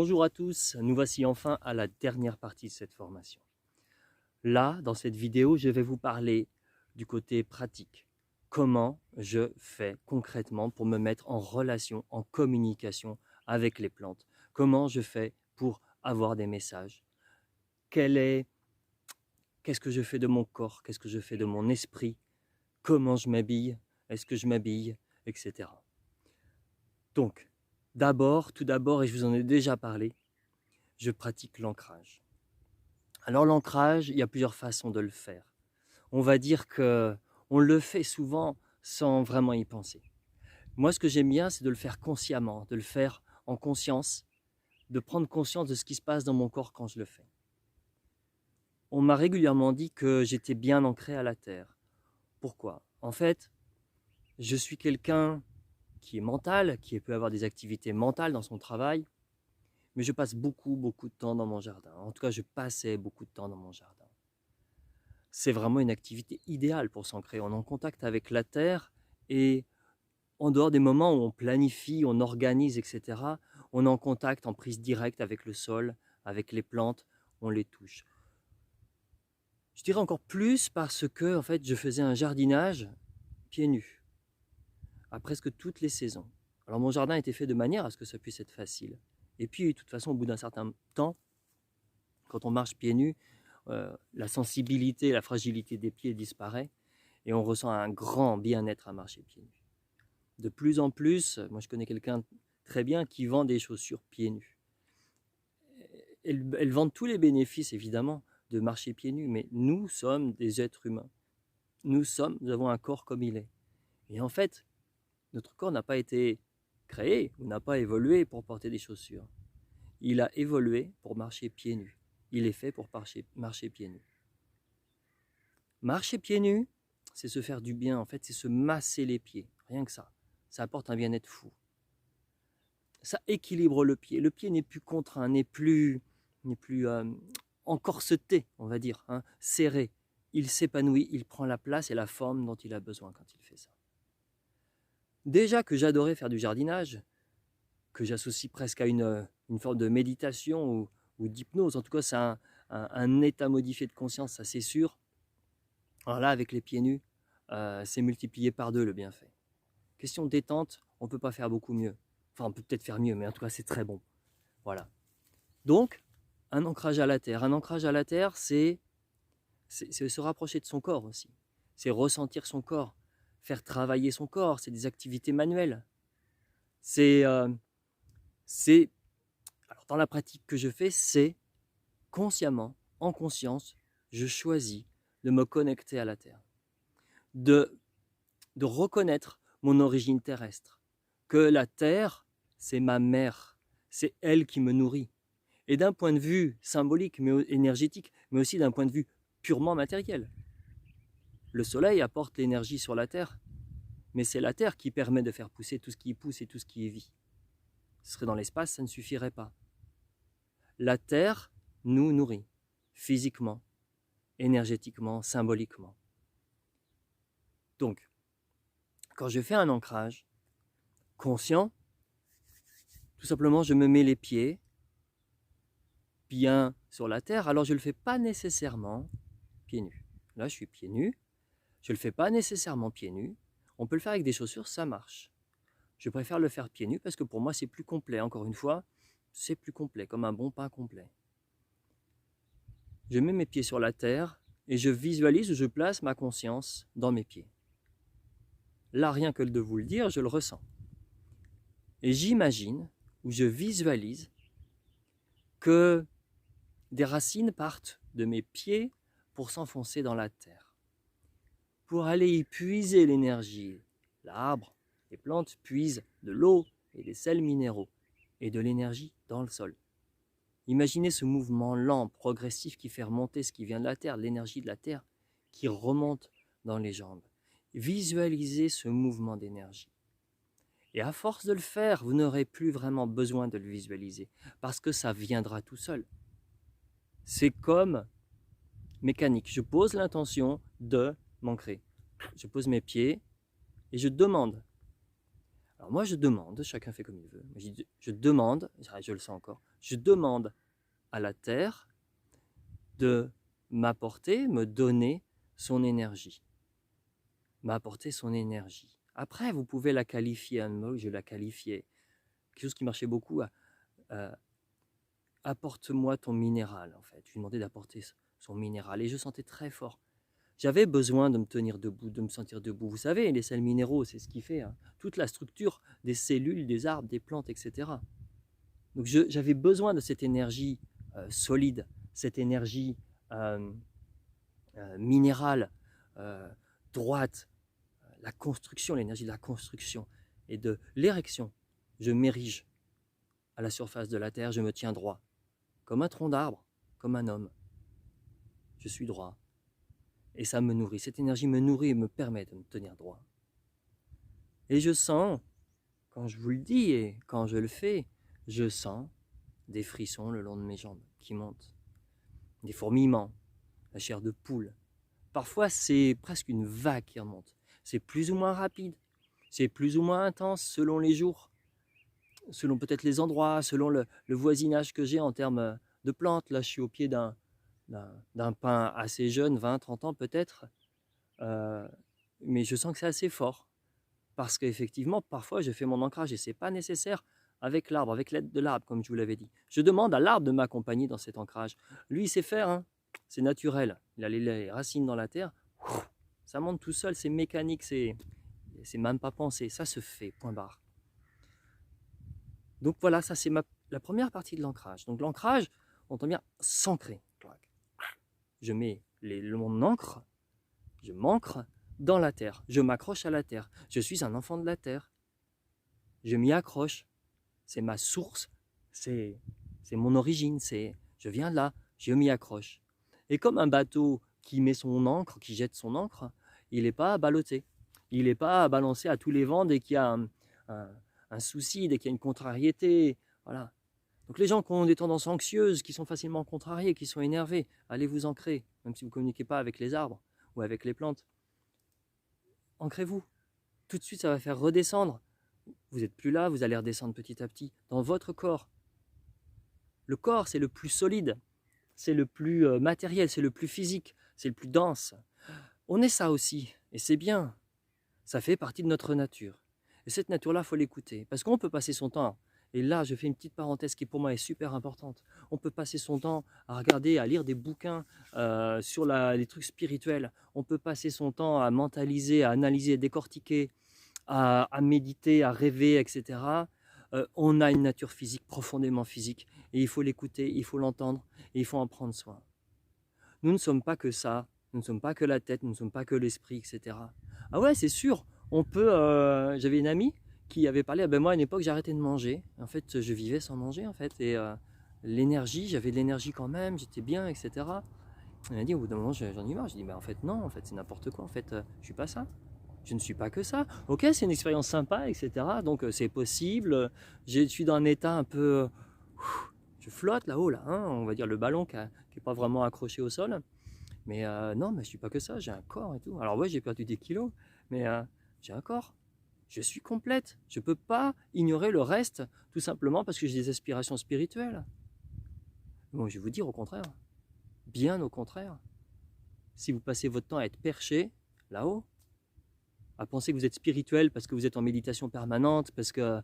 Bonjour à tous, nous voici enfin à la dernière partie de cette formation. Là, dans cette vidéo, je vais vous parler du côté pratique. Comment je fais concrètement pour me mettre en relation, en communication avec les plantes. Comment je fais pour avoir des messages. Qu'est-ce que je fais de mon corps, qu'est-ce que je fais de mon esprit, comment je m'habille, est-ce que je m'habille, etc. Donc, tout d'abord, et je vous en ai déjà parlé, je pratique l'ancrage. Alors l'ancrage, il y a plusieurs façons de le faire. On va dire que on le fait souvent sans vraiment y penser. Moi, ce que j'aime bien, c'est de le faire consciemment, de le faire en conscience, de prendre conscience de ce qui se passe dans mon corps quand je le fais. On m'a régulièrement dit que j'étais bien ancré à la terre. Pourquoi? En fait, je suis quelqu'un qui est mental, qui peut avoir des activités mentales dans son travail, mais je passe beaucoup de temps dans mon jardin. En tout cas, je passais beaucoup de temps dans mon jardin. C'est vraiment une activité idéale pour s'ancrer. On est en contact avec la terre et en dehors des moments où on planifie, on organise, etc., on est en contact, en prise directe avec le sol, avec les plantes, on les touche. Je dirais encore plus parce que en fait, je faisais un jardinage pieds nus à presque toutes les saisons. Alors mon jardin était fait de manière à ce que ça puisse être facile. Et puis, de toute façon, au bout d'un certain temps, quand on marche pieds nus, la sensibilité, la fragilité des pieds disparaît et on ressent un grand bien-être à marcher pieds nus. De plus en plus, moi je connais quelqu'un très bien qui vend des chaussures pieds nus. Elles vendent tous les bénéfices évidemment de marcher pieds nus, mais nous sommes des êtres humains. Nous avons un corps comme il est. Et en fait, notre corps n'a pas été créé ou n'a pas évolué pour porter des chaussures. Il a évolué pour marcher pieds nus. Il est fait pour marcher pieds nus. Marcher pieds nus, c'est se faire du bien, en fait, c'est se masser les pieds, rien que ça. Ça apporte un bien-être fou. Ça équilibre le pied. Le pied n'est plus contraint, n'est plus encorseté, on va dire, hein, serré. Il s'épanouit, il prend la place et la forme dont il a besoin quand il fait ça. Déjà que j'adorais faire du jardinage, que j'associe presque à une forme de méditation ou d'hypnose, en tout cas c'est un état modifié de conscience, ça c'est sûr. Alors là, avec les pieds nus, c'est multiplié par 2 le bienfait. Question détente, on ne peut pas faire beaucoup mieux. Enfin, on peut peut-être faire mieux, mais en tout cas, c'est très bon. Voilà. Donc, un ancrage à la terre. Un ancrage à la terre, c'est se rapprocher de son corps aussi. C'est ressentir son corps, faire travailler son corps. C'est des activités manuelles. Alors, dans la pratique que je fais, c'est consciemment, en conscience, je choisis de me connecter à la terre. De reconnaître mon origine terrestre. Que la terre, c'est ma mère. C'est elle qui me nourrit. Et d'un point de vue symbolique, mais énergétique, mais aussi d'un point de vue purement matériel. Le soleil apporte l'énergie sur la terre, mais c'est la terre qui permet de faire pousser tout ce qui pousse et tout ce qui est vie. Ce serait dans l'espace, ça ne suffirait pas. La terre nous nourrit, physiquement, énergétiquement, symboliquement. Donc, quand je fais un ancrage conscient, tout simplement, je me mets les pieds bien sur la terre, alors je ne le fais pas nécessairement pieds nus. Là, je suis pieds nus. Je ne le fais pas nécessairement pieds nus. On peut le faire avec des chaussures, ça marche. Je préfère le faire pieds nus parce que pour moi, c'est plus complet. Encore une fois, c'est plus complet, comme un bon pain complet. Je mets mes pieds sur la terre et je visualise, je place ma conscience dans mes pieds. Là, rien que de vous le dire, je le ressens. Et j'imagine, ou je visualise, que des racines partent de mes pieds pour s'enfoncer dans la terre, pour aller y puiser l'énergie. L'arbre, les plantes puisent de l'eau et des sels minéraux et de l'énergie dans le sol. Imaginez ce mouvement lent, progressif qui fait remonter ce qui vient de la terre, l'énergie de la terre qui remonte dans les jambes. Visualisez ce mouvement d'énergie. Et à force de le faire, vous n'aurez plus vraiment besoin de le visualiser parce que ça viendra tout seul. C'est comme mécanique. Je pose l'intention de m'ancrer. Je pose mes pieds et je demande Alors moi je demande, chacun fait comme il veut, mais je demande, je le sens encore, je demande à la Terre de m'apporter, me donner son énergie. M'apporter son énergie. Après, vous pouvez la qualifier, un mot, je la qualifiais, quelque chose qui marchait beaucoup, apporte-moi ton minéral, en fait. Je lui demandais d'apporter son minéral, et je sentais très fort. J'avais besoin de me tenir debout, de me sentir debout. Vous savez, les sels minéraux, c'est ce qui fait toute la structure des cellules, des arbres, des plantes, etc. Donc j'avais besoin de cette énergie solide, cette énergie minérale, droite, la construction, l'énergie de la construction et de l'érection. Je m'érige à la surface de la terre, je me tiens droit, comme un tronc d'arbre, comme un homme. Je suis droit. Et ça me nourrit, cette énergie me nourrit et me permet de me tenir droit. Et je sens, quand je vous le dis et quand je le fais, je sens des frissons le long de mes jambes qui montent, des fourmillements, la chair de poule. Parfois, c'est presque une vague qui remonte. C'est plus ou moins rapide, c'est plus ou moins intense selon les jours, selon peut-être les endroits, selon le voisinage que j'ai en termes de plantes. Là, je suis au pied d'un pin assez jeune, 20-30 ans peut-être, mais je sens que c'est assez fort. Parce qu'effectivement, parfois, je fais mon ancrage et ce n'est pas nécessaire avec l'arbre, avec l'aide de l'arbre, comme je vous l'avais dit. Je demande à l'arbre de m'accompagner dans cet ancrage. Lui, il sait faire, hein. C'est naturel. Il a les racines dans la terre. Ça monte tout seul, c'est mécanique, c'est même pas pensé. Ça se fait, point barre. Donc voilà, ça c'est la première partie de l'ancrage. Donc l'ancrage, on entend bien s'ancrer. Je mets mon encre, je m'ancre dans la terre. Je m'accroche à la terre. Je suis un enfant de la terre. Je m'y accroche. C'est ma source. C'est mon origine. Je viens de là. Je m'y accroche. Et comme un bateau qui met son ancre, qui jette son ancre, il n'est pas ballotté. Il n'est pas balancé à tous les vents dès qu'il y a un souci, dès qu'il y a une contrariété. Voilà. Donc les gens qui ont des tendances anxieuses, qui sont facilement contrariés, qui sont énervés, allez vous ancrer, même si vous ne communiquez pas avec les arbres ou avec les plantes. Ancrez-vous. Tout de suite, ça va faire redescendre. Vous n'êtes plus là, vous allez redescendre petit à petit dans votre corps. Le corps, c'est le plus solide, c'est le plus matériel, c'est le plus physique, c'est le plus dense. On est ça aussi, et c'est bien. Ça fait partie de notre nature. Et cette nature-là, il faut l'écouter. Parce qu'on peut passer son temps, et là, je fais une petite parenthèse qui pour moi est super importante. On peut passer son temps à regarder, à lire des bouquins sur les trucs spirituels. On peut passer son temps à mentaliser, à analyser, à décortiquer, à méditer, à rêver, etc. On a une nature physique, profondément physique, et il faut l'écouter, il faut l'entendre, et il faut en prendre soin. Nous ne sommes pas que ça, nous ne sommes pas que la tête, nous ne sommes pas que l'esprit, etc. Ah ouais, c'est sûr, on peut... J'avais une amie qui avait parlé, moi à une époque j'ai arrêté de manger, en fait je vivais sans manger en fait, et l'énergie, j'avais de l'énergie quand même, j'étais bien, etc. Elle m'a dit au bout d'un moment j'en ai marre, je dis en fait non, en fait c'est n'importe quoi, en fait je suis pas ça. Je ne suis pas que ça. Ok, c'est une expérience sympa, etc. Donc c'est possible. Je suis dans un état un peu... je flotte là-haut, là, hein, on va dire le ballon qui n'est pas vraiment accroché au sol. Mais non, mais je ne suis pas que ça, j'ai un corps et tout. Alors ouais, j'ai perdu des kilos, mais j'ai un corps. Je suis complète. Je ne peux pas ignorer le reste, tout simplement parce que j'ai des aspirations spirituelles. Bon, je vais vous dire au contraire. Bien au contraire. Si vous passez votre temps à être perché, là-haut, à penser que vous êtes spirituel parce que vous êtes en méditation permanente, parce que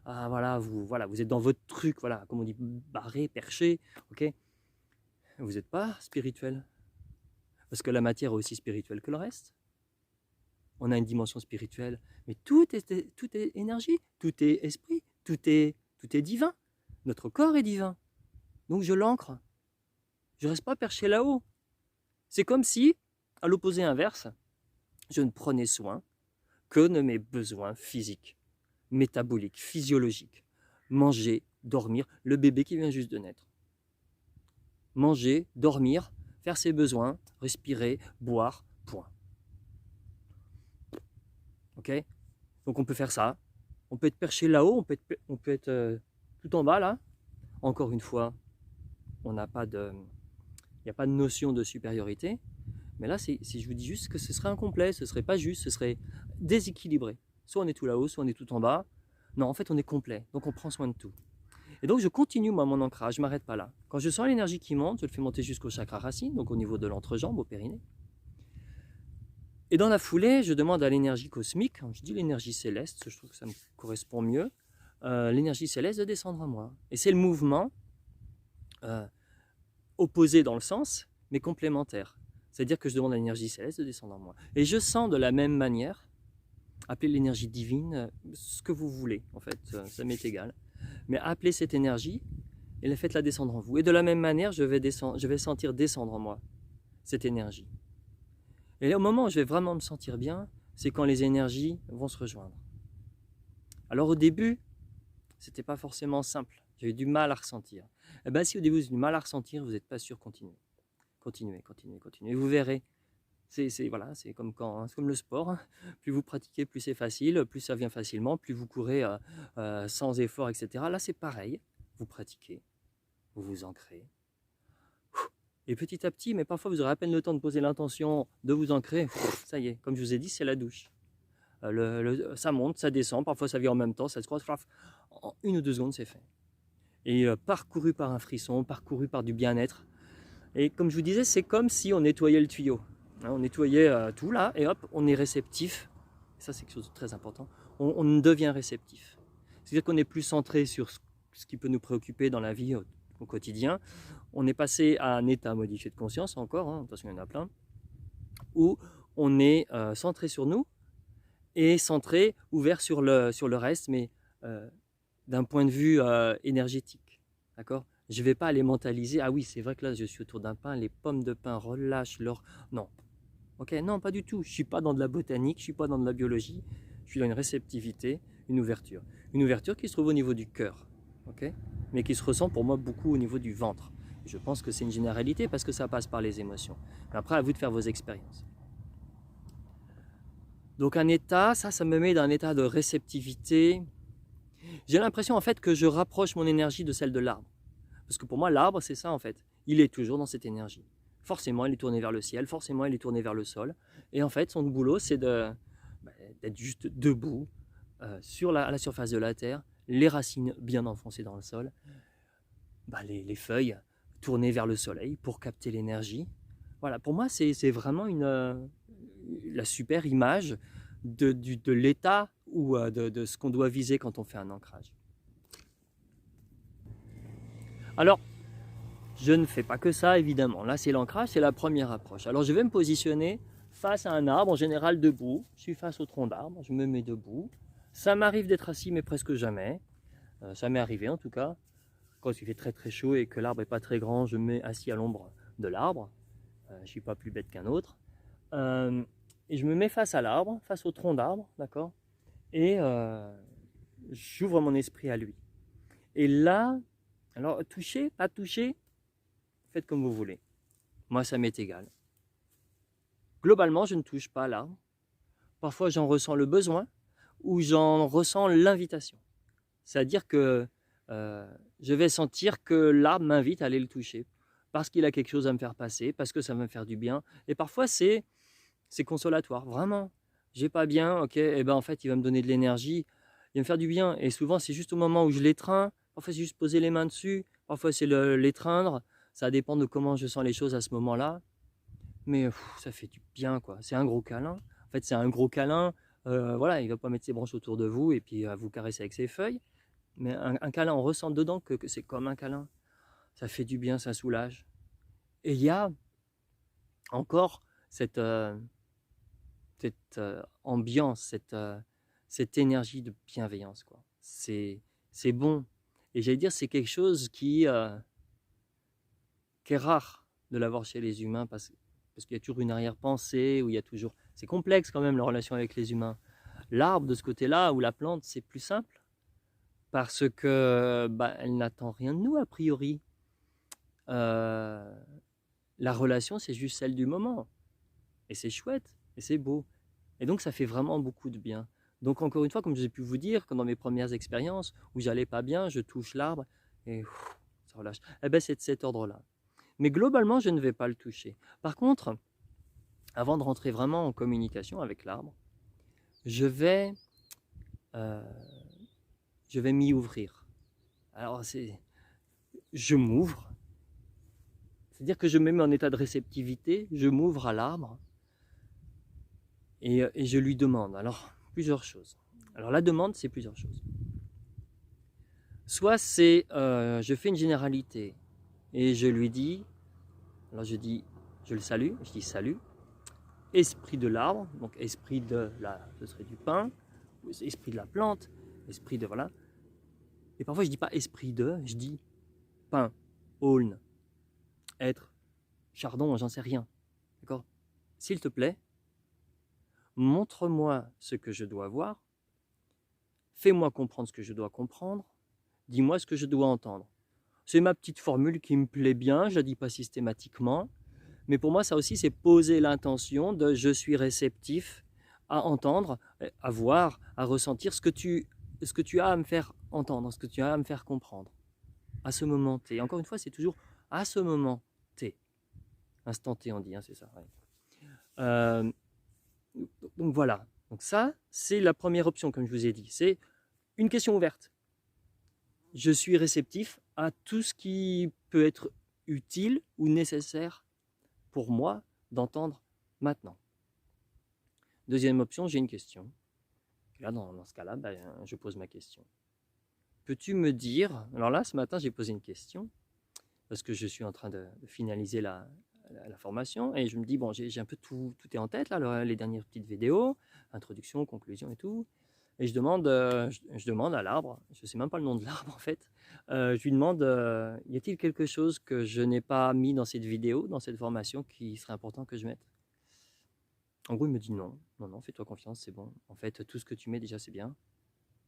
vous êtes dans votre truc, voilà, comme on dit, barré, perché, ok. Vous n'êtes pas spirituel. Parce que la matière est aussi spirituelle que le reste. On a une dimension spirituelle, mais tout est énergie, tout est esprit, tout est divin. Notre corps est divin. Donc je l'ancre. Je ne reste pas perché là-haut. C'est comme si, à l'opposé inverse, je ne prenais soin que de mes besoins physiques, métaboliques, physiologiques. Manger, dormir, le bébé qui vient juste de naître. Manger, dormir, faire ses besoins, respirer, boire, point. Ok ? Donc on peut faire ça. On peut être perché là-haut, on peut être tout en bas là. Encore une fois, il n'y a pas de notion de supériorité. Mais là, si je vous dis juste que ce serait incomplet, ce ne serait pas juste, ce serait déséquilibré. Soit on est tout là-haut, soit on est tout en bas. Non, en fait, on est complet, donc on prend soin de tout. Et donc, je continue, moi, mon ancrage, je ne m'arrête pas là. Quand je sens l'énergie qui monte, je le fais monter jusqu'au chakra racine, donc au niveau de l'entrejambe, au périnée. Et dans la foulée, je demande à l'énergie cosmique, je dis l'énergie céleste, je trouve que ça me correspond mieux, l'énergie céleste de descendre en moi. Et c'est le mouvement opposé dans le sens, mais complémentaire. C'est-à-dire que je demande à l'énergie céleste de descendre en moi. Et je sens de la même manière, appelez l'énergie divine, ce que vous voulez, en fait, ça m'est égal. Mais appelez cette énergie et faites-la descendre en vous. Et de la même manière, je vais sentir descendre en moi cette énergie. Et là, au moment où je vais vraiment me sentir bien, c'est quand les énergies vont se rejoindre. Alors au début, c'était pas forcément simple. J'avais du mal à ressentir. Et bien si au début vous avez du mal à ressentir, vous n'êtes pas sûr, continuez. Continuez, continuez, continuez. Et vous verrez. Voilà, c'est comme c'est comme le sport. Hein. Plus vous pratiquez, plus c'est facile, plus ça vient facilement, plus vous courez sans effort, etc. Là, c'est pareil. Vous pratiquez, vous vous ancrez. Et petit à petit, mais parfois vous aurez à peine le temps de poser l'intention de vous ancrer. Ça y est, comme je vous ai dit, c'est la douche. Ça monte, ça descend, parfois ça vient en même temps, ça se croise. En 1 ou 2 secondes, c'est fait. Et parcouru par un frisson, parcouru par du bien-être. Et comme je vous disais, c'est comme si on nettoyait le tuyau. On nettoyait tout là, et hop, on est réceptif. Ça, c'est quelque chose de très important. On devient réceptif. C'est-à-dire qu'on est plus centré sur ce qui peut nous préoccuper dans la vie au quotidien. On est passé à un état modifié de conscience encore, hein, parce qu'il y en a plein, où on est centré sur nous et centré, ouvert sur le reste, mais d'un point de vue énergétique. D'accord ? Je ne vais pas aller mentaliser, ah oui, c'est vrai que là, je suis autour d'un pain, les pommes de pain relâchent leur... Non. Ok, non, pas du tout. Je ne suis pas dans de la botanique, je ne suis pas dans de la biologie. Je suis dans une réceptivité, une ouverture. Une ouverture qui se trouve au niveau du cœur, ok, mais qui se ressent pour moi beaucoup au niveau du ventre. Je pense que c'est une généralité parce que ça passe par les émotions. Mais après, à vous de faire vos expériences. Donc un état, ça me met dans un état de réceptivité. J'ai l'impression en fait que je rapproche mon énergie de celle de l'arbre. Parce que pour moi, l'arbre, c'est ça en fait. Il est toujours dans cette énergie. Forcément, il est tourné vers le ciel, forcément, il est tourné vers le sol. Et en fait, son boulot, c'est d'être juste debout à la surface de la terre, les racines bien enfoncées dans le sol, les feuilles tournées vers le soleil pour capter l'énergie. Voilà, pour moi, c'est vraiment la super image de l'état ou de ce qu'on doit viser quand on fait un ancrage. Alors, je ne fais pas que ça, évidemment. Là, c'est l'ancrage, c'est la première approche. Alors, je vais me positionner face à un arbre, en général debout. Je suis face au tronc d'arbre, je me mets debout. Ça m'arrive d'être assis, mais presque jamais. Ça m'est arrivé, en tout cas. Quand il fait très très chaud et que l'arbre n'est pas très grand, je me mets assis à l'ombre de l'arbre. Je ne suis pas plus bête qu'un autre. Et je me mets face à l'arbre, face au tronc d'arbre, d'accord ? Et j'ouvre mon esprit à lui. Et là, alors toucher, pas toucher, faites comme vous voulez. Moi, ça m'est égal. Globalement, je ne touche pas l'arbre. Parfois, j'en ressens le besoin ou j'en ressens l'invitation. C'est-à-dire que je vais sentir que l'arbre m'invite à aller le toucher parce qu'il a quelque chose à me faire passer, parce que ça va me faire du bien. Et parfois, c'est consolatoire, vraiment. J'ai pas bien, ok, et ben en fait, il va me donner de l'énergie, il va me faire du bien. Et souvent, c'est juste au moment où je l'étreins. Parfois, c'est juste poser les mains dessus. Parfois, c'est l'étreindre. Ça dépend de comment je sens les choses à ce moment-là. Mais ça fait du bien, quoi. C'est un gros câlin. En fait, c'est un gros câlin. Voilà, il ne va pas mettre ses branches autour de vous et puis vous caresser avec ses feuilles. Mais un câlin, on ressent dedans que c'est comme un câlin. Ça fait du bien, ça soulage. Et il y a encore cette ambiance, cette énergie de bienveillance, quoi. C'est bon. Et j'allais dire, c'est quelque chose qui est rare de l'avoir chez les humains parce qu'il y a toujours une arrière-pensée, où il y a toujours... C'est complexe quand même la relation avec les humains. L'arbre, de ce côté-là, ou la plante, c'est plus simple parce que elle n'attend rien de nous, a priori. La relation, c'est juste celle du moment. Et c'est chouette, et c'est beau. Et donc, ça fait vraiment beaucoup de bien. Donc, encore une fois, comme j'ai pu vous dire, que dans mes premières expériences, où j'allais pas bien, je touche l'arbre, et ça relâche. Eh bien, c'est de cet ordre-là. Mais globalement, je ne vais pas le toucher. Par contre, avant de rentrer vraiment en communication avec l'arbre, je vais je vais m'y ouvrir. Alors je m'ouvre, c'est-à-dire que je me mets en état de réceptivité, je m'ouvre à l'arbre et je lui demande. Alors, plusieurs choses. Alors la demande, c'est plusieurs choses. Soit c'est, je fais une généralité et je lui dis, alors je le salue, je dis salut, esprit de l'arbre, donc esprit de ce serait du pin, esprit de la plante, esprit de voilà. Et parfois je dis pas esprit de, je dis pin, aulne, être, chardon, j'en sais rien, d'accord? S'il te plaît, montre-moi ce que je dois voir, fais-moi comprendre ce que je dois comprendre, dis-moi ce que je dois entendre. C'est ma petite formule qui me plaît bien, je ne la dis pas systématiquement, mais pour moi ça aussi c'est poser l'intention de je suis réceptif à entendre, à voir, à ressentir ce que tu as à me faire entendre, ce que tu as à me faire comprendre, à ce moment T. Encore une fois, c'est toujours à ce moment T. Instant T on dit, hein, c'est ça. Ouais. Donc voilà, donc ça c'est la première option comme je vous ai dit, c'est une question ouverte. Je suis réceptif à tout ce qui peut être utile ou nécessaire pour moi d'entendre maintenant. Deuxième option, j'ai une question. Là, dans ce cas-là, ben, je pose ma question. Peux-tu me dire, alors là, ce matin, j'ai posé une question, parce que je suis en train de finaliser la formation, et je me dis, bon, j'ai un peu tout est en tête, là, les dernières petites vidéos, introduction, conclusion et tout, et je demande à l'arbre, je ne sais même pas le nom de l'arbre en fait, je lui demande, y a-t-il quelque chose que je n'ai pas mis dans cette vidéo, dans cette formation, qui serait important que je mette? En gros, il me dit non, fais-toi confiance, c'est bon. En fait, tout ce que tu mets déjà, c'est bien.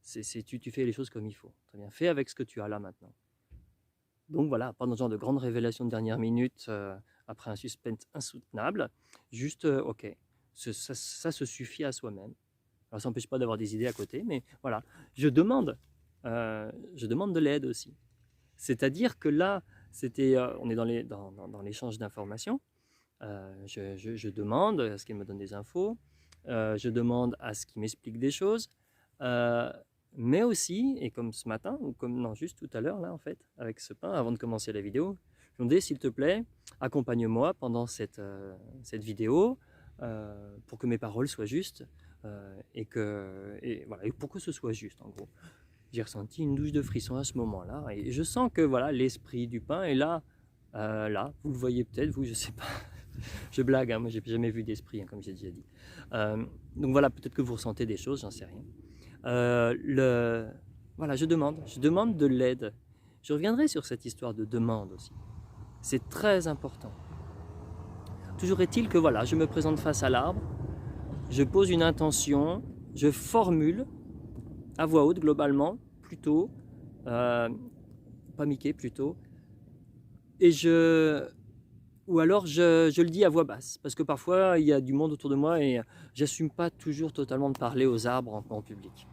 Tu fais les choses comme il faut. Très bien, fais avec ce que tu as là maintenant. Donc voilà, pas dans ce genre de grande révélation de dernière minute, après un suspense insoutenable, juste, ok, ça se suffit à soi-même. Alors ça n'empêche pas d'avoir des idées à côté, mais voilà, je demande de l'aide aussi. C'est-à-dire que là, on est dans l'échange d'informations. Je demande à ce qu'il me donne des infos, je demande à ce qu'il m'explique des choses, mais aussi, et comme ce matin, ou comme non, juste tout à l'heure, là en fait, avec ce pain, avant de commencer la vidéo, je me dis s'il te plaît, accompagne-moi pendant cette vidéo pour que mes paroles soient justes et voilà, et pour que ce soit juste en gros. J'ai ressenti une douche de frisson à ce moment-là et je sens que voilà, l'esprit du pain est là, là, vous le voyez peut-être, vous, je sais pas. Je blague, hein, moi j'ai jamais vu d'esprit, hein, comme j'ai déjà dit. Donc voilà, peut-être que vous ressentez des choses, j'en sais rien. Voilà, je demande de l'aide. Je reviendrai sur cette histoire de demande aussi. C'est très important. Toujours est-il que voilà, je me présente face à l'arbre, je pose une intention, je formule à voix haute globalement, plutôt, pas Mickey plutôt, et ou alors je le dis à voix basse, parce que parfois il y a du monde autour de moi et j'assume pas toujours totalement de parler aux arbres en public.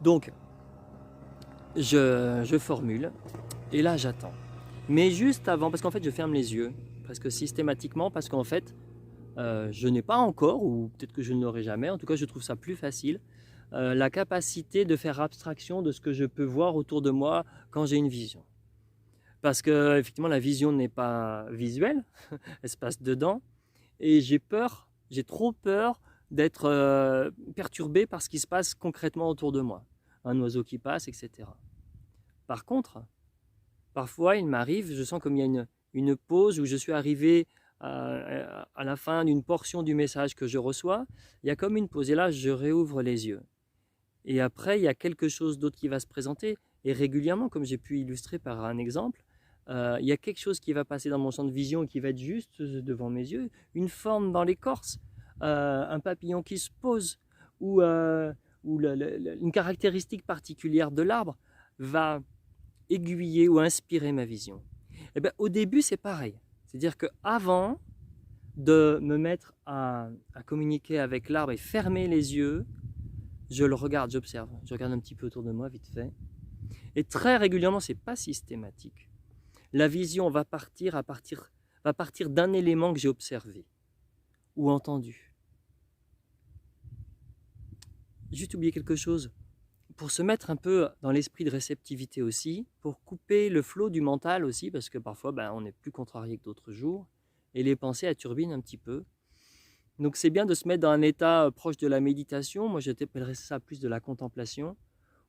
Donc, je formule, et là j'attends. Mais juste avant, parce qu'en fait je ferme les yeux, presque systématiquement, parce qu'en fait, je n'ai pas encore, ou peut-être que je ne l'aurai jamais, en tout cas je trouve ça plus facile, la capacité de faire abstraction de ce que je peux voir autour de moi quand j'ai une vision. Parce que effectivement la vision n'est pas visuelle, elle se passe dedans, et j'ai trop peur d'être perturbé par ce qui se passe concrètement autour de moi. Un oiseau qui passe, etc. Par contre, parfois il m'arrive, je sens comme il y a une pause où je suis arrivé à la fin d'une portion du message que je reçois, il y a comme une pause, et là je réouvre les yeux. Et après, il y a quelque chose d'autre qui va se présenter, et régulièrement, comme j'ai pu illustrer par un exemple, il y a quelque chose qui va passer dans mon champ de vision et qui va être juste devant mes yeux, une forme dans l'écorce, un papillon qui se pose, ou une caractéristique particulière de l'arbre va aiguiller ou inspirer ma vision. Et bien, au début, c'est pareil. C'est-à-dire qu'avant de me mettre à communiquer avec l'arbre et fermer les yeux, je le regarde, j'observe, je regarde un petit peu autour de moi, vite fait. Et très régulièrement, c'est pas systématique. La vision va partir d'un élément que j'ai observé ou entendu. Juste oublier quelque chose. pour se mettre un peu dans l'esprit de réceptivité aussi, pour couper le flot du mental aussi, parce que parfois on est plus contrarié que d'autres jours, et les pensées elles turbinent un petit peu. Donc c'est bien de se mettre dans un état proche de la méditation, moi je t'appellerais ça plus de la contemplation,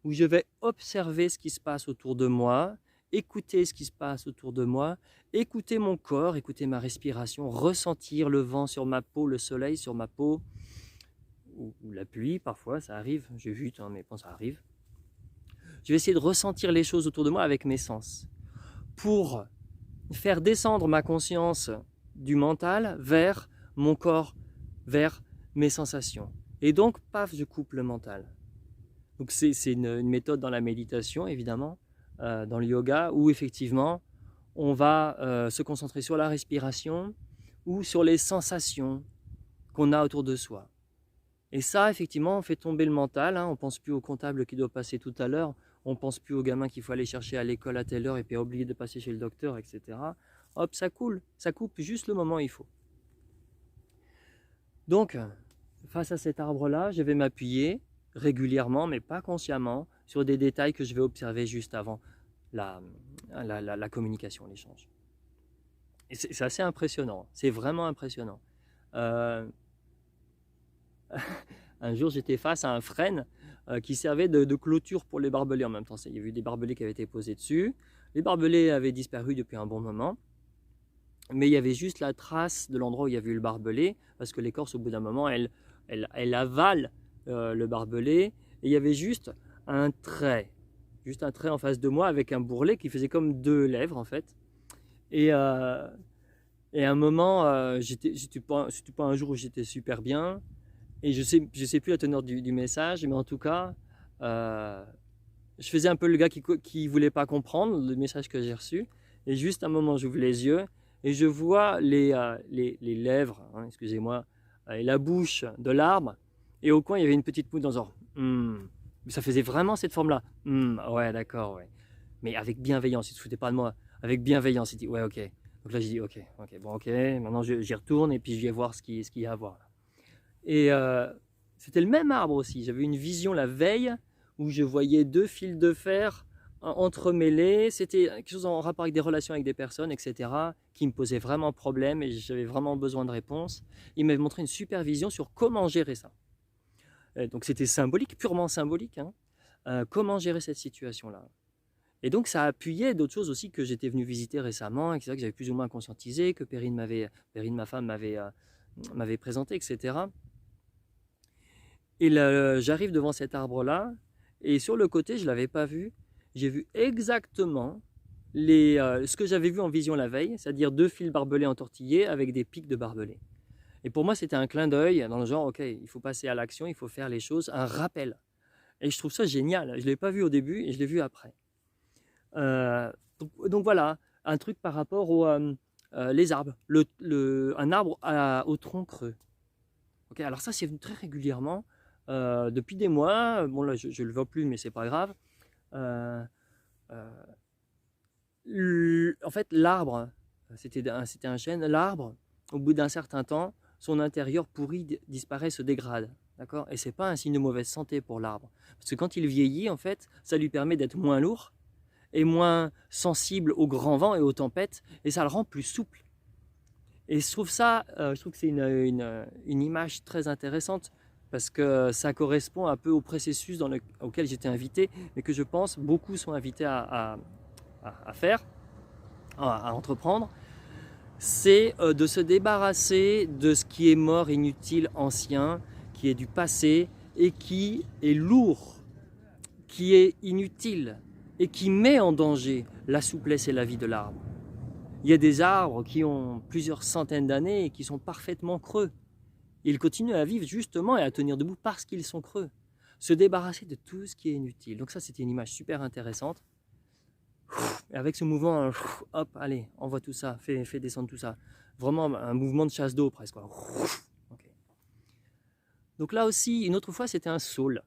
où je vais observer ce qui se passe autour de moi, écouter ce qui se passe autour de moi, écouter mon corps, écouter ma respiration, ressentir le vent sur ma peau, le soleil sur ma peau, ou la pluie parfois, ça arrive, j'ai vu, mais bon ça arrive. Je vais essayer de ressentir les choses autour de moi avec mes sens, pour faire descendre ma conscience du mental vers mon corps, vers mes sensations. Et donc, paf, je coupe le mental. Donc c'est une méthode dans la méditation, évidemment, dans le yoga, où effectivement, on va se concentrer sur la respiration ou sur les sensations qu'on a autour de soi. Et ça, effectivement, on fait tomber le mental, hein, on ne pense plus au comptable qui doit passer tout à l'heure, on ne pense plus au gamin qu'il faut aller chercher à l'école à telle heure et puis oublier de passer chez le docteur, etc. Hop, ça coule, ça coupe juste le moment où il faut. Donc, face à cet arbre-là, je vais m'appuyer régulièrement, mais pas consciemment, sur des détails que je vais observer juste avant la communication, l'échange. Et c'est assez impressionnant, c'est vraiment impressionnant. Un jour, j'étais face à un frêne qui servait de clôture pour les barbelés en même temps. Il y avait eu des barbelés qui avaient été posés dessus. Les barbelés avaient disparu depuis un bon moment, mais il y avait juste la trace de l'endroit où il y avait eu le barbelé, parce que l'écorce, au bout d'un moment, elle avale le barbelé, et il y avait juste un trait en face de moi avec un bourrelet qui faisait comme deux lèvres en fait. Et à un moment, c'était pas un jour où j'étais super bien, et je sais plus la teneur du message, mais en tout cas, je faisais un peu le gars qui voulait pas comprendre le message que j'ai reçu, et juste un moment, j'ouvre les yeux, et je vois les lèvres, hein, excusez-moi, et la bouche de l'arbre, et au coin, il y avait une petite mousse dans genre, ça faisait vraiment cette forme-là. Ouais, d'accord, ouais. Mais avec bienveillance, il ne se foutait pas de moi. Avec bienveillance, il dit, ouais, ok. Donc là, j'ai dit, ok, bon, ok, maintenant j'y retourne, et puis je vais voir ce qu'il y a à voir. Et c'était le même arbre aussi. J'avais une vision la veille, où je voyais deux fils de fer entremêlés. C'était quelque chose en rapport avec des relations avec des personnes, etc., qui me posaient vraiment problème, et j'avais vraiment besoin de réponses. Il m'avait montré une super vision sur comment gérer ça. Donc c'était symbolique, purement symbolique, hein. Comment gérer cette situation-là. Et donc ça appuyait d'autres choses aussi que j'étais venu visiter récemment, etc., que j'avais plus ou moins conscientisé, que Perrine, ma femme, m'avait présenté, etc. Et j'arrive devant cet arbre-là, et sur le côté, je ne l'avais pas vu, j'ai vu exactement ce que j'avais vu en vision la veille, c'est-à-dire deux fils barbelés entortillés avec des pics de barbelés. Et pour moi, c'était un clin d'œil dans le genre, ok, il faut passer à l'action, il faut faire les choses, un rappel. Et je trouve ça génial. Je ne l'ai pas vu au début et je l'ai vu après. Donc voilà, un truc par rapport aux les arbres. Un arbre au tronc creux. Okay, alors ça, c'est venu très régulièrement, depuis des mois. Bon là, je ne le vois plus, mais c'est pas grave. En fait, l'arbre, c'était un chêne. L'arbre, au bout d'un certain temps, son intérieur pourri disparaît, se dégrade. D'accord ? Et ce n'est pas un signe de mauvaise santé pour l'arbre. Parce que quand il vieillit, en fait, ça lui permet d'être moins lourd et moins sensible aux grands vents et aux tempêtes, et ça le rend plus souple. Et je trouve que c'est une image très intéressante, parce que ça correspond un peu au processus auquel j'étais invité, mais que je pense beaucoup sont invités à faire, à entreprendre. C'est de se débarrasser de ce qui est mort, inutile, ancien, qui est du passé et qui est lourd, qui est inutile et qui met en danger la souplesse et la vie de l'arbre. Il y a des arbres qui ont plusieurs centaines d'années et qui sont parfaitement creux. Ils continuent à vivre justement et à tenir debout parce qu'ils sont creux. Se débarrasser de tout ce qui est inutile. Donc ça, c'était une image super intéressante. Et avec ce mouvement, hop, allez, envoie tout ça, fais descendre tout ça. Vraiment un mouvement de chasse d'eau presque. Okay. Donc là aussi, une autre fois, c'était un saule.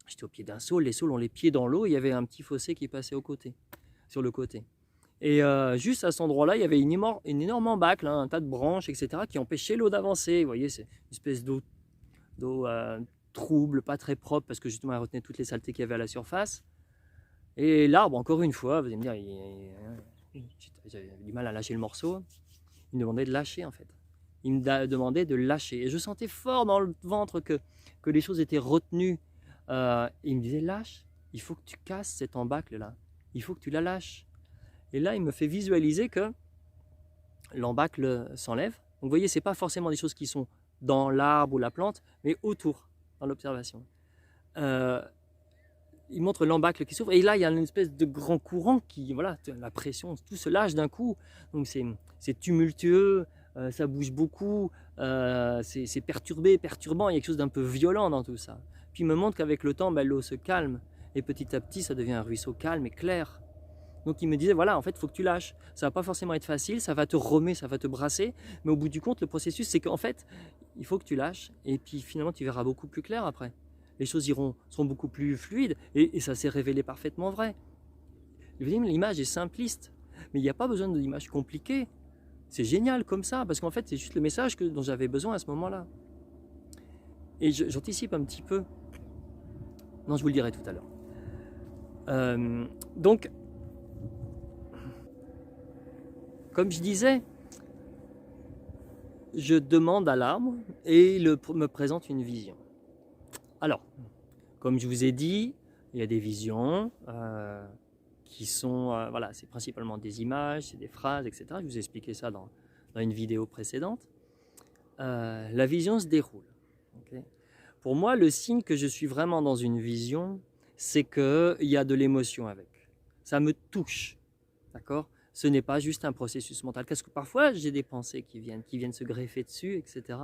J'étais au pied d'un saule, les saules ont les pieds dans l'eau, il y avait un petit fossé qui passait sur le côté. Et juste à cet endroit-là, il y avait une énorme embâcle, hein, un tas de branches, etc., qui empêchaient l'eau d'avancer. Vous voyez, c'est une espèce d'eau trouble, pas très propre, parce que justement elle retenait toutes les saletés qu'il y avait à la surface. Et l'arbre, encore une fois, vous allez me dire, j'avais du mal à lâcher le morceau. Il me demandait de lâcher en fait. Il me demandait de lâcher. Et je sentais fort dans le ventre que les choses étaient retenues. Il me disait, lâche, il faut que tu casses cette embâcle là. Il faut que tu la lâches. Et là, il me fait visualiser que l'embâcle s'enlève. Donc vous voyez, ce n'est pas forcément des choses qui sont dans l'arbre ou la plante, mais autour, dans l'observation. Il montre l'embâcle qui s'ouvre, et là, il y a une espèce de grand courant qui, voilà, la pression, tout se lâche d'un coup. Donc c'est tumultueux, ça bouge beaucoup, c'est perturbé, perturbant, il y a quelque chose d'un peu violent dans tout ça. Puis il me montre qu'avec le temps, l'eau se calme, et petit à petit, ça devient un ruisseau calme et clair. Donc il me disait, voilà, en fait, il faut que tu lâches. Ça va pas forcément être facile, ça va te remuer, ça va te brasser, mais au bout du compte, le processus, c'est qu'en fait, il faut que tu lâches, et puis finalement, tu verras beaucoup plus clair après. Les choses seront beaucoup plus fluides, et ça s'est révélé parfaitement vrai. L'image est simpliste, mais il n'y a pas besoin d'image compliquée. C'est génial comme ça, parce qu'en fait, c'est juste le message dont j'avais besoin à ce moment-là. Et j'anticipe un petit peu. Non, je vous le dirai tout à l'heure. Donc, comme je disais, je demande à l'arbre et il me présente une vision. Alors, comme je vous ai dit, il y a des visions qui sont, voilà, c'est principalement des images, c'est des phrases, etc. Je vous ai expliqué ça dans une vidéo précédente. La vision se déroule. Okay. Pour moi, le signe que je suis vraiment dans une vision, c'est qu'il y a de l'émotion avec. Ça me touche, d'accord ? Ce n'est pas juste un processus mental. Parce que parfois, j'ai des pensées qui viennent se greffer dessus, etc.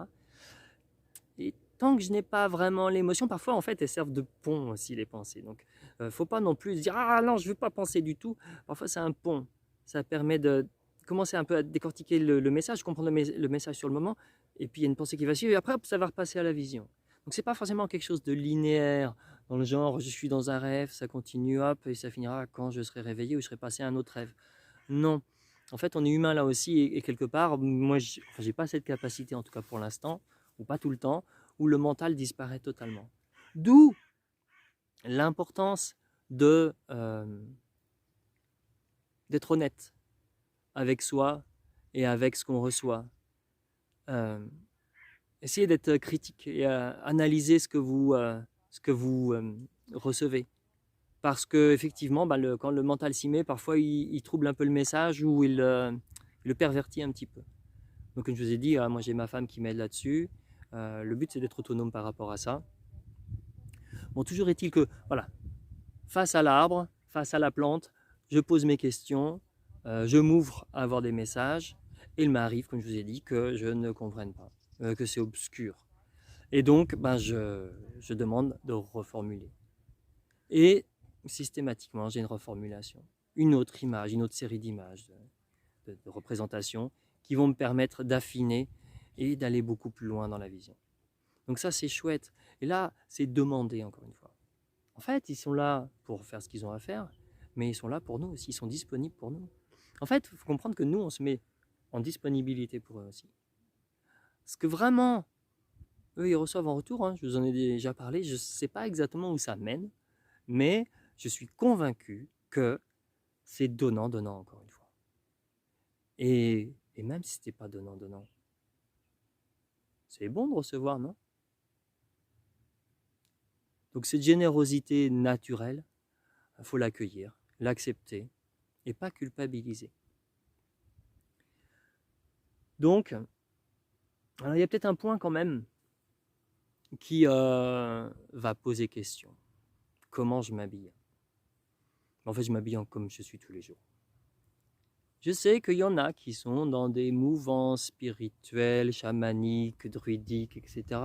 Et tant que je n'ai pas vraiment l'émotion, parfois, en fait, elles servent de pont aussi, les pensées. Donc, il ne faut pas non plus dire « Ah non, je ne veux pas penser du tout ». Parfois, c'est un pont. Ça permet de commencer un peu à décortiquer le message, comprendre le message sur le moment, et puis il y a une pensée qui va suivre, et après, ça va repasser à la vision. Donc, ce n'est pas forcément quelque chose de linéaire, dans le genre « je suis dans un rêve, ça continue, hop, et ça finira quand je serai réveillé ou je serai passé à un autre rêve ». Non. En fait, on est humain là aussi, et quelque part, moi, je n'ai pas cette capacité, en tout cas pour l'instant, ou pas tout le temps, où le mental disparaît totalement. D'où l'importance d'être honnête avec soi et avec ce qu'on reçoit. Essayez d'être critique et analyser ce que vous recevez. Parce que effectivement, quand le mental s'y met, parfois il trouble un peu le message ou il le pervertit un petit peu. Donc comme je vous ai dit, moi j'ai ma femme qui m'aide là-dessus. Le but c'est d'être autonome par rapport à ça. Bon, toujours est-il que, voilà, face à l'arbre, face à la plante, je pose mes questions, je m'ouvre à avoir des messages, et il m'arrive, comme je vous ai dit, que je ne comprenne pas, que c'est obscur. Et donc, je demande de reformuler. Et systématiquement, j'ai une reformulation, une autre image, une autre série d'images, de représentations qui vont me permettre d'affiner et d'aller beaucoup plus loin dans la vision. Donc ça, c'est chouette. Et là, c'est demander, encore une fois. En fait, ils sont là pour faire ce qu'ils ont à faire, mais ils sont là pour nous aussi, ils sont disponibles pour nous. En fait, il faut comprendre que nous, on se met en disponibilité pour eux aussi. Parce que vraiment, eux, ils reçoivent en retour, je vous en ai déjà parlé, je ne sais pas exactement où ça mène, mais je suis convaincu que c'est donnant-donnant, encore une fois. Et même si ce n'était pas donnant-donnant, c'est bon de recevoir, non ? Donc cette générosité naturelle, il faut l'accueillir, l'accepter et pas culpabiliser. Donc, alors il y a peut-être un point quand même qui va poser question. Comment je m'habille ? En fait, je m'habille comme je suis tous les jours. Je sais qu'il y en a qui sont dans des mouvances spirituelles, chamaniques, druidiques, etc.,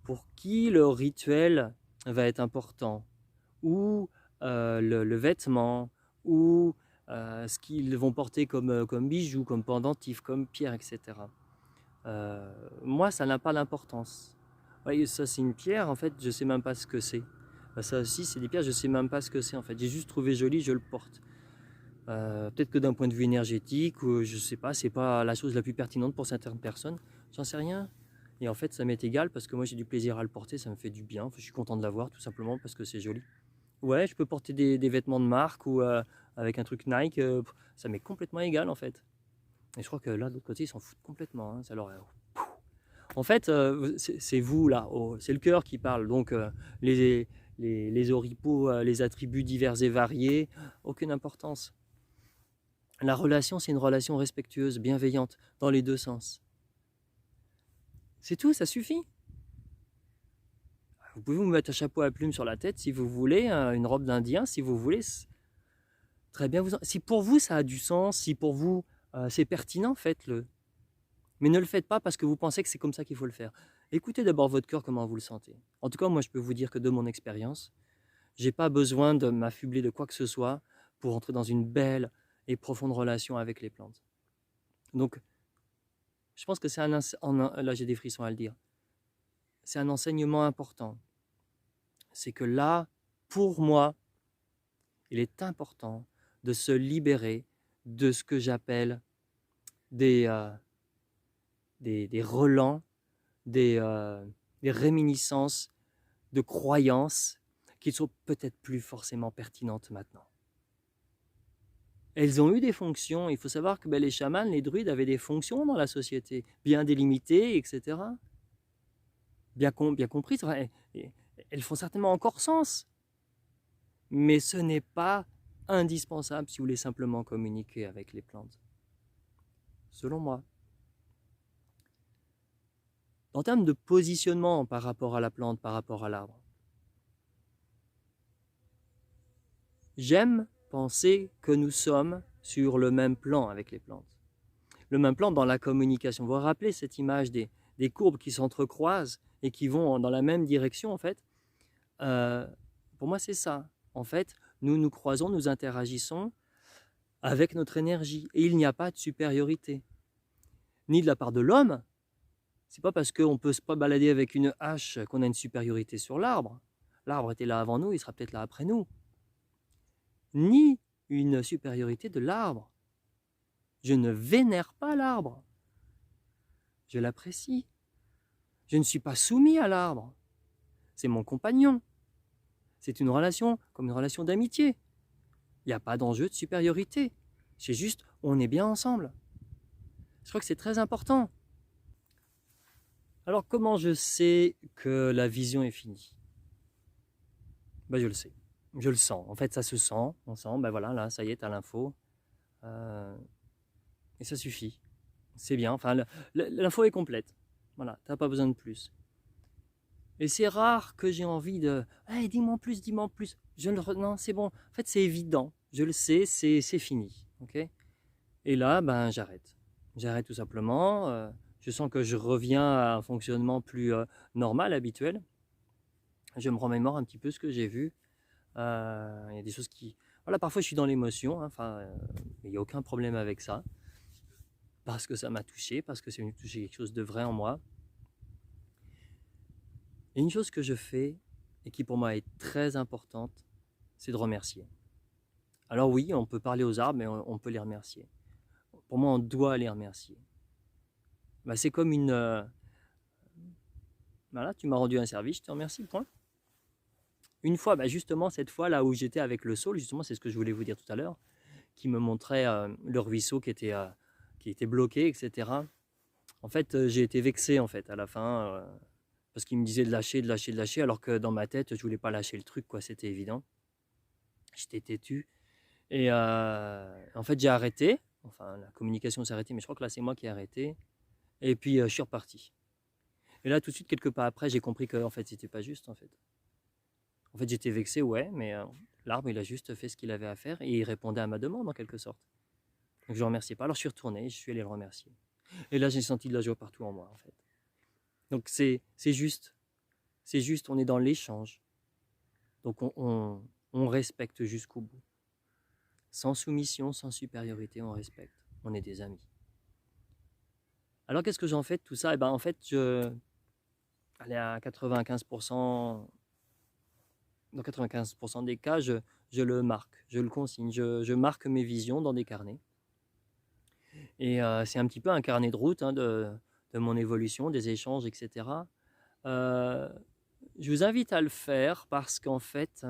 pour qui le rituel va être important, ou le vêtement, ou ce qu'ils vont porter comme bijoux, comme pendentifs, comme pierres, etc. Moi, ça n'a pas d'importance. Ouais, ça, c'est une pierre, en fait, je ne sais même pas ce que c'est. Ça aussi, c'est des pierres, je ne sais même pas ce que c'est, en fait. J'ai juste trouvé joli, je le porte. Peut-être que d'un point de vue énergétique, ou je ne sais pas, c'est pas la chose la plus pertinente pour certaines personnes. J'en sais rien. Et en fait, ça m'est égal parce que moi, j'ai du plaisir à le porter, ça me fait du bien. Enfin, je suis content de l'avoir tout simplement parce que c'est joli. Ouais, je peux porter des vêtements de marque ou avec un truc Nike, ça m'est complètement égal en fait. Et je crois que là, de l'autre côté, ils s'en foutent complètement. Hein, ça leur est... En fait, c'est vous là, c'est le cœur qui parle. Donc, les oripeaux, les attributs divers et variés, aucune importance. La relation, c'est une relation respectueuse, bienveillante, dans les deux sens. C'est tout, ça suffit. Vous pouvez vous mettre un chapeau à plumes sur la tête si vous voulez, une robe d'Indien si vous voulez. Très bien. Si pour vous ça a du sens, si pour vous c'est pertinent, faites-le. Mais ne le faites pas parce que vous pensez que c'est comme ça qu'il faut le faire. Écoutez d'abord votre cœur, comment vous le sentez. En tout cas, moi je peux vous dire que de mon expérience, j'ai pas besoin de m'affubler de quoi que ce soit pour entrer dans une belle et profonde relation avec les plantes. Donc, je pense que c'est là j'ai des frissons à le dire. C'est un enseignement important. C'est que là, pour moi, il est important de se libérer de ce que j'appelle des relents, des réminiscences de croyances qui ne sont peut-être plus forcément pertinentes maintenant. Elles ont eu des fonctions. Il faut savoir que les chamans, les druides avaient des fonctions dans la société, bien délimitées, etc. Bien comprises. Elles font certainement encore sens. Mais ce n'est pas indispensable si vous voulez simplement communiquer avec les plantes. Selon moi. En termes de positionnement par rapport à la plante, par rapport à l'arbre, j'aime penser que nous sommes sur le même plan avec les plantes. Le même plan dans la communication. Vous vous rappelez cette image des courbes qui s'entrecroisent et qui vont dans la même direction, en fait. Pour moi, c'est ça. En fait, nous nous croisons, nous interagissons avec notre énergie. Et il n'y a pas de supériorité. Ni de la part de l'homme. C'est pas parce qu'on ne peut pas balader avec une hache qu'on a une supériorité sur l'arbre. L'arbre était là avant nous, il sera peut-être là après nous. Ni une supériorité de l'arbre. Je ne vénère pas l'arbre. Je l'apprécie. Je ne suis pas soumis à l'arbre. C'est mon compagnon. C'est une relation comme une relation d'amitié. Il n'y a pas d'enjeu de supériorité. C'est juste, on est bien ensemble. Je crois que c'est très important. Alors, comment je sais que la vision est finie? Je le sais. Je le sens. En fait, ça se sent. On sent, voilà, là, ça y est, t'as l'info. Et ça suffit. C'est bien. Enfin, l'info est complète. Voilà, t'as pas besoin de plus. Et c'est rare que j'ai envie de hey, dis-moi en plus, dis-moi en plus. Non, c'est bon. En fait, c'est évident. Je le sais, c'est fini. Okay, et là, j'arrête. J'arrête tout simplement. Je sens que je reviens à un fonctionnement plus normal, habituel. Je me remémore un petit peu ce que j'ai vu. Il y a des choses qui... Voilà, parfois je suis dans l'émotion. Hein, il n'y a aucun problème avec ça. Parce que ça m'a touché, parce que c'est venu toucher quelque chose de vrai en moi. Et une chose que je fais, et qui pour moi est très importante, c'est de remercier. Alors oui, on peut parler aux arbres, mais on peut les remercier. Pour moi, on doit les remercier. C'est comme une... Voilà, tu m'as rendu un service, je te remercie, point. Une fois, justement, cette fois, là où j'étais avec le saule, justement, c'est ce que je voulais vous dire tout à l'heure, qui me montrait le ruisseau qui était bloqué, etc. En fait, j'ai été vexé, en fait, à la fin... parce qu'il me disait de lâcher, alors que dans ma tête, je voulais pas lâcher le truc, quoi, c'était évident. J'étais têtu. Et en fait, j'ai arrêté. Enfin, la communication s'est arrêtée, mais je crois que là, c'est moi qui ai arrêté. Et puis, je suis reparti. Et là, tout de suite, quelques pas après, j'ai compris que en fait, c'était pas juste, en fait. En fait, j'étais vexé, ouais, mais l'arbre, il a juste fait ce qu'il avait à faire et il répondait à ma demande, en quelque sorte. Donc, je ne remerciais pas. Alors, je suis retourné, je suis allé le remercier. Et là, j'ai senti de la joie partout en moi, en fait. Donc, c'est juste. C'est juste, on est dans l'échange. Donc, on respecte jusqu'au bout. Sans soumission, sans supériorité, on respecte. On est des amis. Alors, qu'est-ce que j'en fais de tout ça? En fait, allez, à 95%, dans 95% des cas, je le marque, je le consigne, je marque mes visions dans des carnets. Et c'est un petit peu un carnet de route de de mon évolution, des échanges, etc. Je vous invite à le faire parce qu'en fait,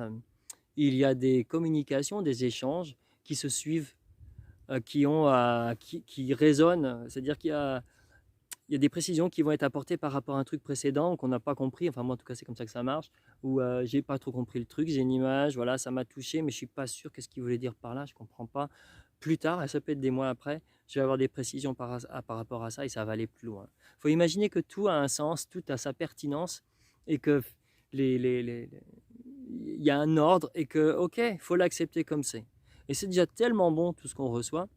il y a des communications, des échanges qui se suivent, qui résonnent, c'est-à-dire il y a des précisions qui vont être apportées par rapport à un truc précédent qu'on n'a pas compris. Enfin, moi, en tout cas, c'est comme ça que ça marche. Ou j'ai pas trop compris le truc, j'ai une image, voilà, ça m'a touché, mais je suis pas sûr qu'est-ce qu'il voulait dire par là, je comprends pas. Plus tard, et ça peut être des mois après, je vais avoir des précisions par rapport à ça et ça va aller plus loin. Il faut imaginer que tout a un sens, tout a sa pertinence et que il y a un ordre et que, ok, il faut l'accepter comme c'est. Et c'est déjà tellement bon tout ce qu'on reçoit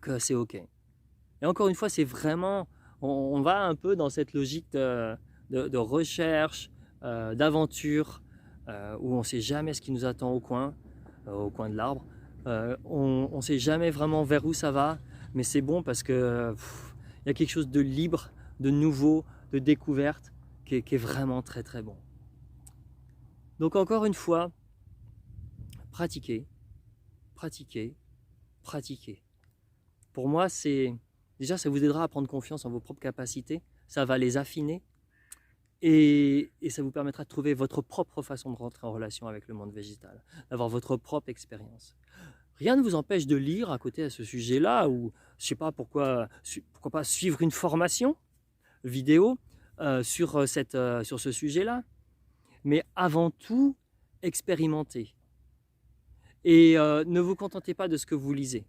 que c'est ok. Et encore une fois, c'est vraiment, on va un peu dans cette logique de recherche, d'aventure, où on ne sait jamais ce qui nous attend au coin de l'arbre. On ne sait jamais vraiment vers où ça va, mais c'est bon parce que y a quelque chose de libre, de nouveau, de découverte, qui est vraiment très très bon. Donc encore une fois, pratiquez, pratiquez, pratiquez. Pour moi, déjà, ça vous aidera à prendre confiance en vos propres capacités, ça va les affiner et ça vous permettra de trouver votre propre façon de rentrer en relation avec le monde végétal, d'avoir votre propre expérience. Rien ne vous empêche de lire à côté à ce sujet-là, ou je ne sais pas pourquoi pas suivre une formation vidéo sur ce sujet-là, mais avant tout, expérimentez. Et ne vous contentez pas de ce que vous lisez.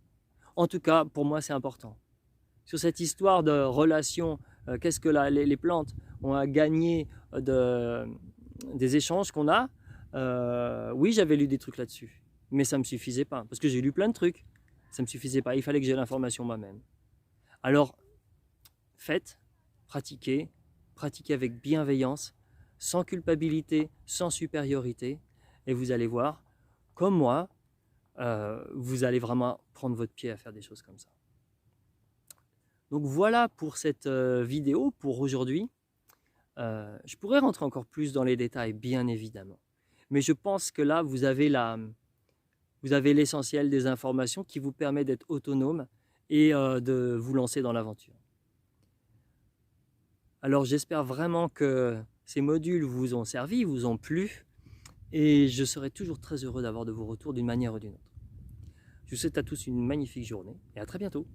En tout cas, pour moi, c'est important. Sur cette histoire de relation, qu'est-ce que les plantes ont à gagner des échanges qu'on a, oui, j'avais lu des trucs là-dessus, mais ça ne me suffisait pas, parce que j'ai lu plein de trucs, ça ne me suffisait pas, il fallait que j'ai l'information moi-même. Alors, faites, pratiquez avec bienveillance, sans culpabilité, sans supériorité, et vous allez voir, comme moi, vous allez vraiment prendre votre pied à faire des choses comme ça. Donc voilà pour cette vidéo, pour aujourd'hui. Je pourrais rentrer encore plus dans les détails, bien évidemment. Mais je pense que là, vous avez l'essentiel des informations qui vous permet d'être autonome et de vous lancer dans l'aventure. Alors j'espère vraiment que ces modules vous ont servi, vous ont plu. Et je serai toujours très heureux d'avoir de vos retours d'une manière ou d'une autre. Je vous souhaite à tous une magnifique journée et à très bientôt.